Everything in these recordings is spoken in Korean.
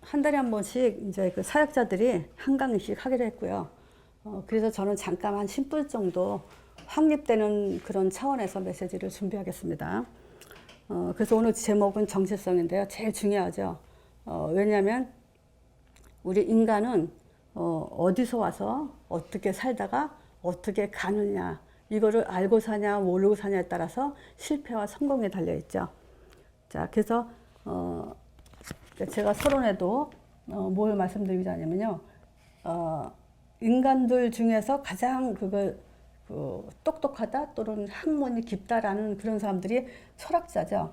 한 달에 한 번씩 이제 그 사역자들이 한 강의씩 하기로 했고요. 그래서 저는 잠깐 한 10분 정도 확립되는 그런 차원에서 메시지를 준비하겠습니다. 그래서 오늘 제목은 정체성인데요. 제일 중요하죠. 왜냐하면 우리 인간은 어디서 와서 어떻게 살다가 어떻게 가느냐, 이거를 알고 사냐 모르고 사냐에 따라서 실패와 성공에 달려있죠. 자, 그래서 제가 서론에도 뭘 말씀드리자면요, 인간들 중에서 가장 똑똑하다 또는 학문이 깊다라는 그런 사람들이 철학자죠.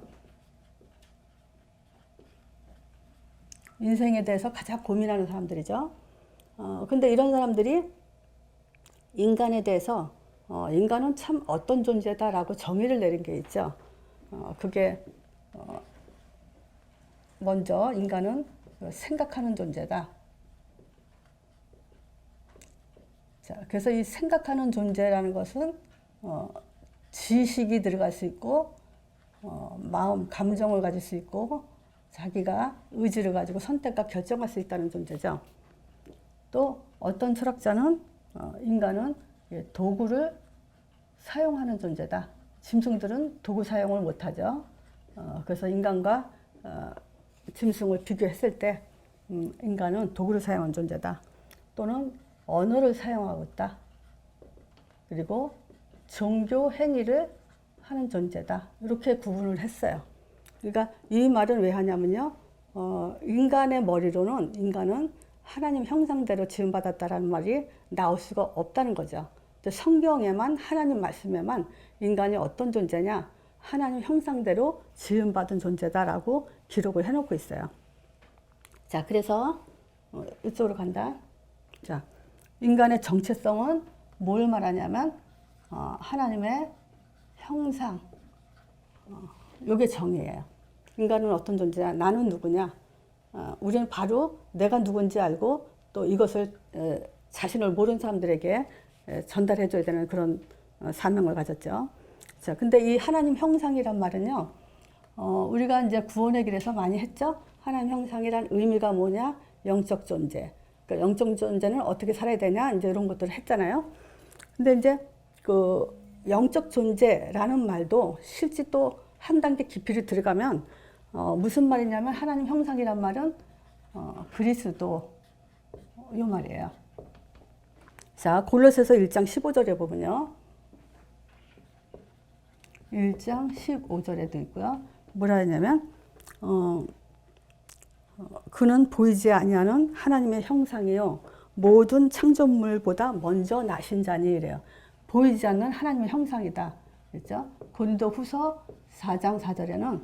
인생에 대해서 가장 고민하는 사람들이죠. 근데 이런 사람들이 인간에 대해서 인간은 참 어떤 존재다라고 정의를 내린 게 있죠. 그게 먼저 인간은 생각하는 존재다. 자, 그래서 이 생각하는 존재라는 것은 지식이 들어갈 수 있고 마음, 감정을 가질 수 있고 자기가 의지를 가지고 선택과 결정할 수 있다는 존재죠. 또 어떤 철학자는 인간은 도구를 사용하는 존재다. 짐승들은 도구 사용을 못하죠. 그래서 인간과 짐승을 비교했을 때 인간은 도구를 사용하는 존재다. 또는 언어를 사용하고 있다. 그리고 종교 행위를 하는 존재다. 이렇게 구분을 했어요. 그러니까 이 말은 왜 하냐면요, 인간의 머리로는 인간은 하나님 형상대로 지음받았다라는 말이 나올 수가 없다는 거죠. 성경에만, 하나님 말씀에만 인간이 어떤 존재냐, 하나님 형상대로 지음받은 존재다라고 기록을 해놓고 있어요. 자, 그래서 이쪽으로 간다. 자, 인간의 정체성은 뭘 말하냐면 하나님의 형상, 이게 정의예요. 인간은 어떤 존재냐, 나는 누구냐, 우리는 바로 내가 누군지 알고 또 이것을 자신을 모르는 사람들에게 전달해 줘야 되는 그런 사명을 가졌죠. 자, 근데 이 하나님 형상이란 말은요, 우리가 이제 구원의 길에서 많이 했죠. 하나님 형상이란 의미가 뭐냐, 영적 존재. 그러니까 영적 존재는 어떻게 살아야 되냐, 이제 이런 것들을 했잖아요. 근데 이제 그 영적 존재라는 말도 실제 또 한 단계 깊이를 들어가면 무슨 말이냐면 하나님 형상이란 말은 그리스도 이 말이에요. 자, 골로새서 1장 15절에 보면요, 1장 15절에도 있고요. 뭐라 하냐면 그는 보이지 아니하는 하나님의 형상이요 모든 창조물보다 먼저 나신 자니 이래요. 보이지 않는 하나님의 형상이다. 그렇죠? 고린도후서 4장 4절에는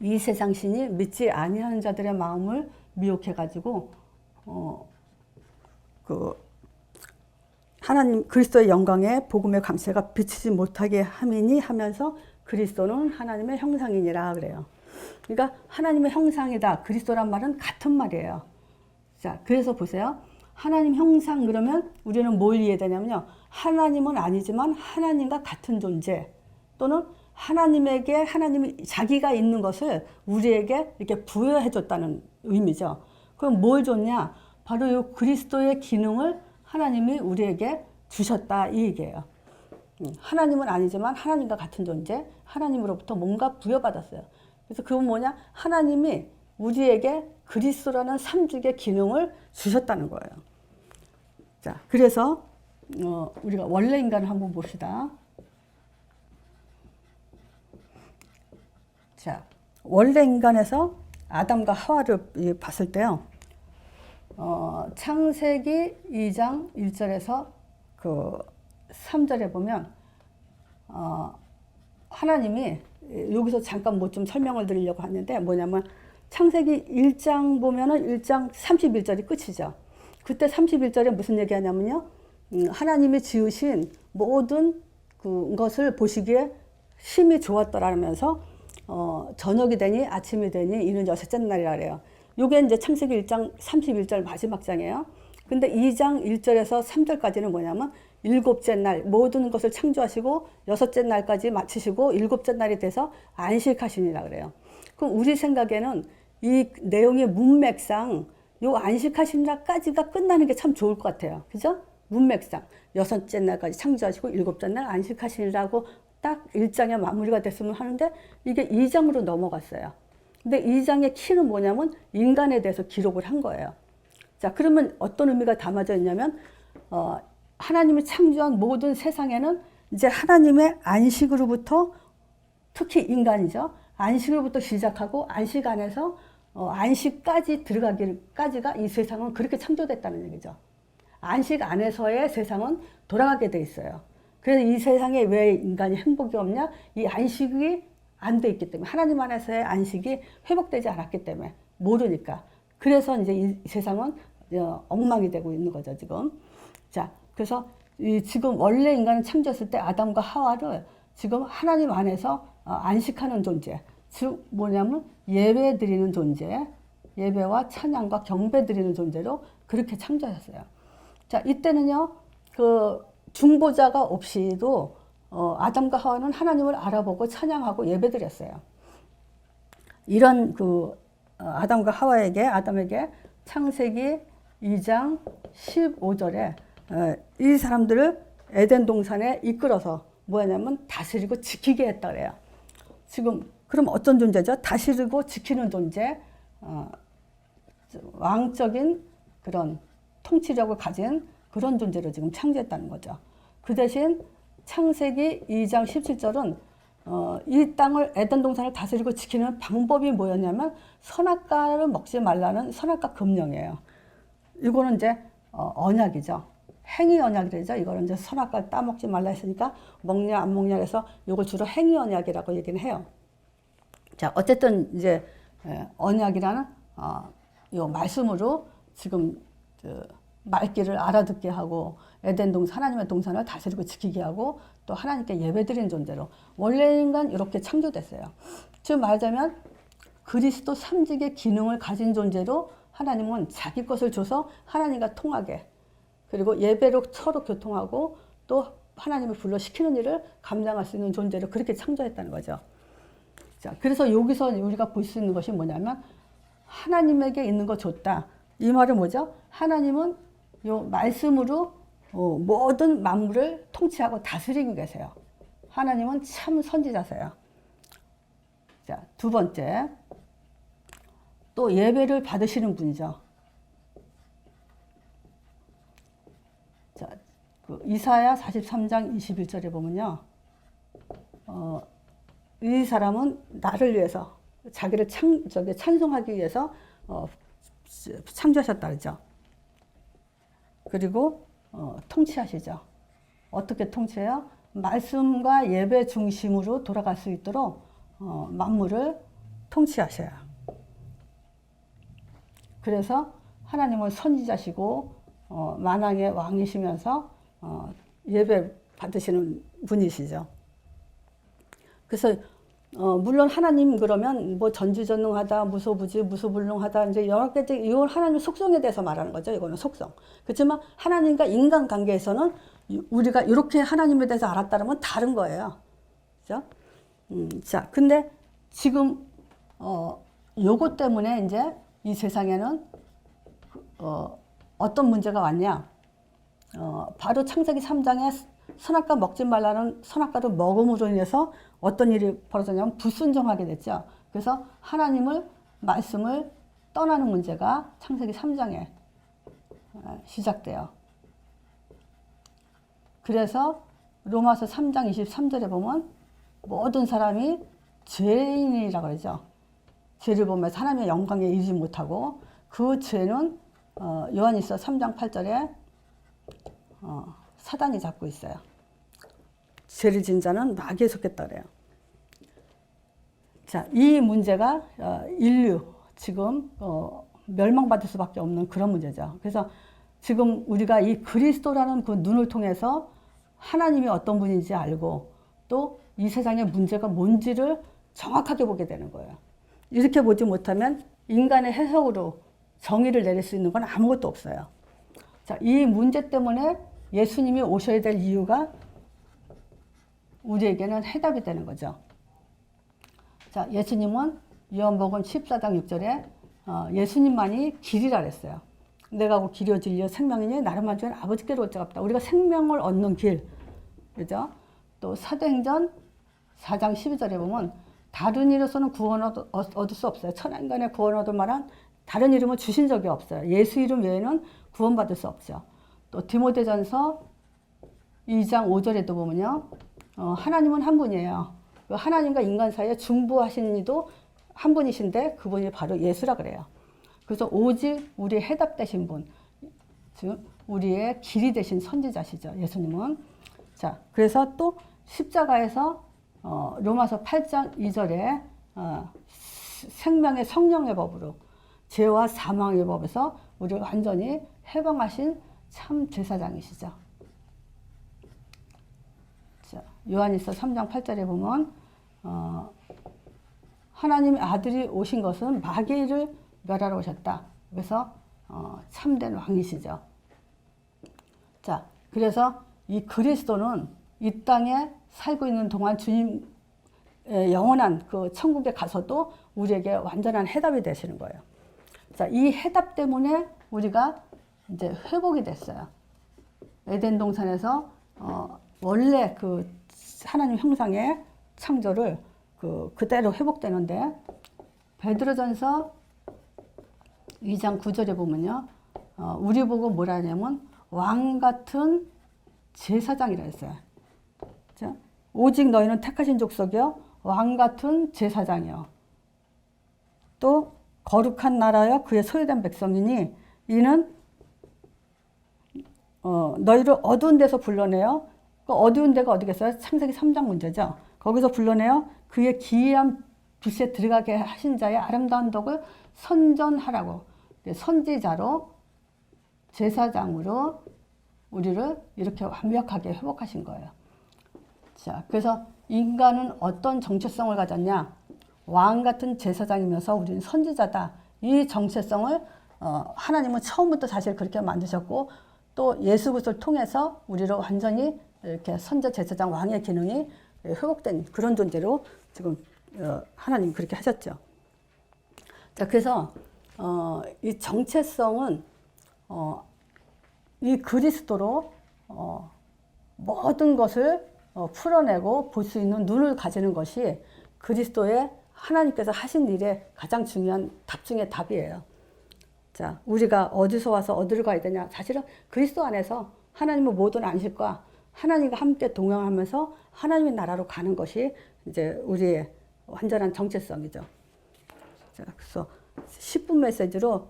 이 세상 신이 믿지 아니하는 자들의 마음을 미혹해 가지고 하나님 그리스도의 영광에 복음의 광채가 비치지 못하게 함이니 하면서 그리스도는 하나님의 형상이니라 그래요. 그러니까 하나님의 형상이다. 그리스도란 말은 같은 말이에요. 자, 그래서 보세요. 하나님 형상 그러면 우리는 뭘 이해되냐면요, 하나님은 아니지만 하나님과 같은 존재, 또는 하나님에게 하나님이 자기가 있는 것을 우리에게 이렇게 부여해 줬다는 의미죠. 그럼 뭘 줬냐? 바로 이 그리스도의 기능을 하나님이 우리에게 주셨다 이 얘기예요. 하나님은 아니지만 하나님과 같은 존재, 하나님으로부터 뭔가 부여받았어요. 그래서 그건 뭐냐? 하나님이 우리에게 그리스도라는 삼직의 기능을 주셨다는 거예요. 자, 그래서 우리가 원래 인간을 한번 봅시다. 자, 원래 인간에서 아담과 하와를 봤을 때요, 창세기 2장 1절에서 그 3절에 보면 하나님이 여기서 잠깐 뭐 좀 설명을 드리려고 하는데 뭐냐면 창세기 1장 보면은 1장 31절이 끝이죠. 그때 31절에 무슨 얘기 하냐면요, 하나님이 지으신 모든 그것을 보시기에 심히 좋았더라면서 저녁이 되니 아침이 되니 이는 여섯째 날이라 그래요. 요게 이제 창세기 1장 31절 마지막 장이에요. 근데 2장 1절에서 3절까지는 뭐냐면 일곱째 날 모든 것을 창조하시고 여섯째 날까지 마치시고 일곱째 날이 돼서 안식하시니라 그래요. 그럼 우리 생각에는 이 내용의 문맥상 요 안식하시니라까지가 끝나는 게 참 좋을 것 같아요. 그죠? 문맥상 여섯째 날까지 창조하시고 일곱째 날 안식하시니라고 딱 1장의 마무리가 됐으면 하는데 이게 2장으로 넘어갔어요. 근데 2장의 키는 뭐냐면 인간에 대해서 기록을 한 거예요. 자, 그러면 어떤 의미가 담아져 있냐면 하나님이 창조한 모든 세상에는 이제 하나님의 안식으로부터 특히 인간이죠. 안식으로부터 시작하고 안식 안에서 안식까지 들어가기까지가 이 세상은 그렇게 창조됐다는 얘기죠. 안식 안에서의 세상은 돌아가게 돼 있어요. 그래서 이 세상에 왜 인간이 행복이 없냐? 이 안식이 안 돼 있기 때문에 하나님 안에서의 안식이 회복되지 않았기 때문에 모르니까. 그래서 이제 이 세상은 엉망이 되고 있는 거죠 지금. 자, 그래서 지금 원래 인간은 창조했을 때 아담과 하와를 지금 하나님 안에서 안식하는 존재, 즉 뭐냐면 예배 드리는 존재, 예배와 찬양과 경배 드리는 존재로 그렇게 창조하셨어요. 자, 이때는요 그 중보자가 없이도 아담과 하와는 하나님을 알아보고 찬양하고 예배드렸어요. 이런 그 아담과 하와에게 아담에게 창세기 2장 15절에 이 사람들을 에덴 동산에 이끌어서 뭐냐면 다스리고 지키게 했다 그래요. 지금 그럼 어떤 존재죠? 다스리고 지키는 존재, 왕적인 그런 통치력을 가진 그런 존재로 지금 창조했다는 거죠. 그 대신 창세기 2장 17절은 이 땅을 에덴 동산을 다스리고 지키는 방법이 뭐였냐면 선악과를 먹지 말라는 선악과 금령이에요. 이거는 이제 언약이죠. 행위 언약이죠. 이거는 이제 선악과를 따먹지 말라 했으니까 먹냐 안 먹냐 해서 이걸 주로 행위 언약이라고 얘기는 해요. 자, 어쨌든 이제 언약이라는 요 말씀으로 지금 말귀를 알아듣게 하고 에덴 동산 하나님의 동산을 다스리고 지키게 하고 또 하나님께 예배드리는 존재로 원래 인간 이렇게 창조됐어요. 즉 말하자면 그리스도 삼직의 기능을 가진 존재로 하나님은 자기 것을 줘서 하나님과 통하게 그리고 예배로 서로 교통하고 또 하나님을 불러 시키는 일을 감당할 수 있는 존재로 그렇게 창조했다는 거죠. 자, 그래서 여기서 우리가 볼 수 있는 것이 뭐냐면 하나님에게 있는 거 줬다. 이 말은 뭐죠? 하나님은 요 말씀으로 모든 만물을 통치하고 다스리고 계세요. 하나님은 참 선지자세요. 자, 두 번째. 또 예배를 받으시는 분이죠. 자, 그 이사야 43장 21절에 보면요. 이 사람은 나를 위해서 자기를 찬송하기 위해서 창조하셨다 그러죠. 그리고 통치하시죠. 어떻게 통치해요? 말씀과 예배 중심으로 돌아갈 수 있도록 만물을 통치하셔요. 그래서 하나님은 선지자시고 만왕의 왕이시면서 예배 받으시는 분이시죠. 그래서 물론 하나님 그러면 뭐 전지전능하다, 무소부지, 무소불능하다 이제 여러 가지 이건 하나님 속성에 대해서 말하는 거죠. 이거는 속성. 그렇지만 하나님과 인간 관계에서는 우리가 이렇게 하나님에 대해서 알았다면 다른 거예요. 그렇죠? 자, 근데 지금 요것 때문에 이제 이 세상에는 어떤 문제가 왔냐? 바로 창세기 3장에 선악과 먹지 말라는 선악과를 먹음으로 인해서 어떤 일이 벌어졌냐면 불순종하게 됐죠. 그래서 하나님을 말씀을 떠나는 문제가 창세기 3장에 시작돼요. 그래서 로마서 3장 23절에 보면 모든 사람이 죄인이라고 그러죠. 죄를 보면서 하나님의 영광에 이르지 못하고 그 죄는 요한일서 3장 8절에 사단이 잡고 있어요. 죄를 지은 자는 마귀에 속했다 그래요. 자, 이 문제가 인류 지금 멸망받을 수밖에 없는 그런 문제죠. 그래서 지금 우리가 이 그리스도라는 그 눈을 통해서 하나님이 어떤 분인지 알고 또 이 세상의 문제가 뭔지를 정확하게 보게 되는 거예요. 이렇게 보지 못하면 인간의 해석으로 정의를 내릴 수 있는 건 아무것도 없어요. 자, 이 문제 때문에 예수님이 오셔야 될 이유가 우리에게는 해답이 되는 거죠. 자, 예수님은 요한복음 14장 6절에 예수님만이 길이라 그랬어요. 내가 그 길이요 진리요 생명이니 나를 만지면 아버지께로 올 자가 없다. 우리가 생명을 얻는 길. 그죠? 또 사도행전 4장 12절에 보면 다른 이로서는 구원 얻을 수 없어요. 천하인간의 구원 얻을 만한 다른 이름을 주신 적이 없어요. 예수 이름 외에는 구원받을 수 없죠. 또 디모데전서 2장 5절에도 보면요. 하나님은 한 분이에요. 하나님과 인간 사이에 중보하신 이도 한 분이신데 그분이 바로 예수라 그래요. 그래서 오직 우리의 해답 되신 분, 즉 우리의 길이 되신 선지자시죠. 예수님은. 자, 그래서 또 십자가에서 로마서 8장 2절에 생명의 성령의 법으로 죄와 사망의 법에서 우리를 완전히 해방하신 참 제사장이시죠. 자, 요한일서 3장 8절에 보면 하나님의 아들이 오신 것은 마귀의 일을 멸하러 오셨다. 그래서 참된 왕이시죠. 자, 그래서 이 그리스도는 이 땅에 살고 있는 동안 주님 영원한 그 천국에 가서도 우리에게 완전한 해답이 되시는 거예요. 자, 이 해답 때문에 우리가 이제 회복이 됐어요. 에덴 동산에서 원래 그 하나님 형상의 창조를 그대로 회복되는데 베드로전서 2장 9절에 보면요. 우리 보고 뭐라 하냐면 왕 같은 제사장이라 했어요. 자, 오직 너희는 택하신 족속이요 왕 같은 제사장이요 또 거룩한 나라여 그의 소유된 백성이니 이는 너희를 어두운 데서 불러내요. 그 어두운 데가 어디겠어요? 창세기 3장 문제죠. 거기서 불러내요. 그의 기이한 빛에 들어가게 하신 자의 아름다운 덕을 선전하라고. 선지자로 제사장으로 우리를 이렇게 완벽하게 회복하신 거예요. 자, 그래서 인간은 어떤 정체성을 가졌냐? 왕 같은 제사장이면서 우리는 선지자다. 이 정체성을 하나님은 처음부터 사실 그렇게 만드셨고 또 예수 그리스도를 통해서 우리를 완전히 이렇게 선지 제사장 왕의 기능이 회복된 그런 존재로 지금 하나님 그렇게 하셨죠. 자, 그래서 이 정체성은 이 그리스도로 모든 것을 풀어내고 볼 수 있는 눈을 가지는 것이 그리스도의 하나님께서 하신 일의 가장 중요한 답 중의 답이에요. 자, 우리가 어디서 와서 어디를 가야 되냐? 사실은 그리스도 안에서 하나님의 모든 안식과 하나님과 함께 동행하면서 하나님의 나라로 가는 것이 이제 우리의 완전한 정체성이죠. 자, 그래서 10분 메시지로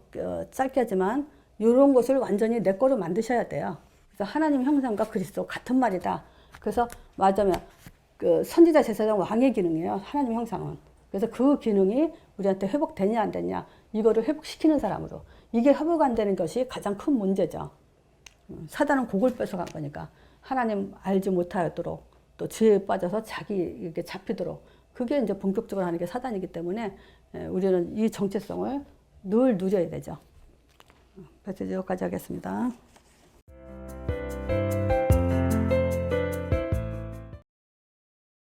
짧게 하지만 이런 것을 완전히 내 거로 만드셔야 돼요. 그래서 하나님 형상과 그리스도 같은 말이다. 그래서 맞으면 그 선지자 제사장 왕의 기능이에요. 하나님 형상은. 그래서 그 기능이 우리한테 회복되냐 안 되냐 이거를 회복시키는 사람으로. 이게 회복 안 되는 것이 가장 큰 문제죠. 사단은 그걸 뺏어간 거니까. 하나님 알지 못하였도록 또 죄에 빠져서 자기에게 잡히도록 그게 이제 본격적으로 하는 게 사단이기 때문에 우리는 이 정체성을 늘 누려야 되죠. 그래서 여기까지 하겠습니다.